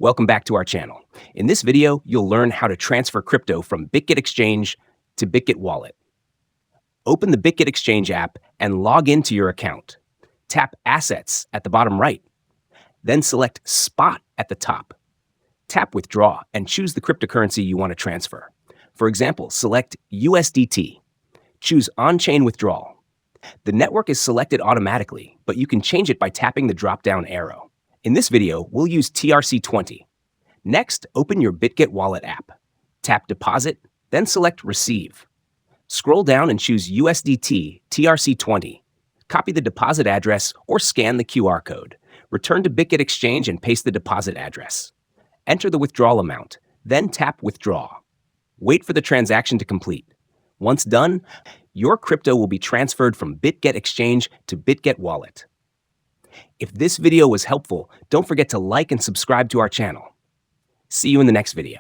Welcome back to our channel. In this video, you'll learn how to transfer crypto from Bitget Exchange to Bitget Wallet. Open the Bitget Exchange app and log into your account. Tap Assets at the bottom right. Then select Spot at the top. Tap Withdraw and choose the cryptocurrency you want to transfer. For example, select USDT. Choose On-Chain Withdrawal. The network is selected automatically, but you can change it by tapping the drop-down arrow. In this video, we'll use TRC20. Next, open your Bitget Wallet app. Tap Deposit, then select Receive. Scroll down and choose USDT TRC20. Copy the deposit address or scan the QR code. Return to Bitget Exchange and paste the deposit address. Enter the withdrawal amount, then tap Withdraw. Wait for the transaction to complete. Once done, your crypto will be transferred from Bitget Exchange to Bitget Wallet. If this video was helpful, don't forget to like and subscribe to our channel. See you in the next video.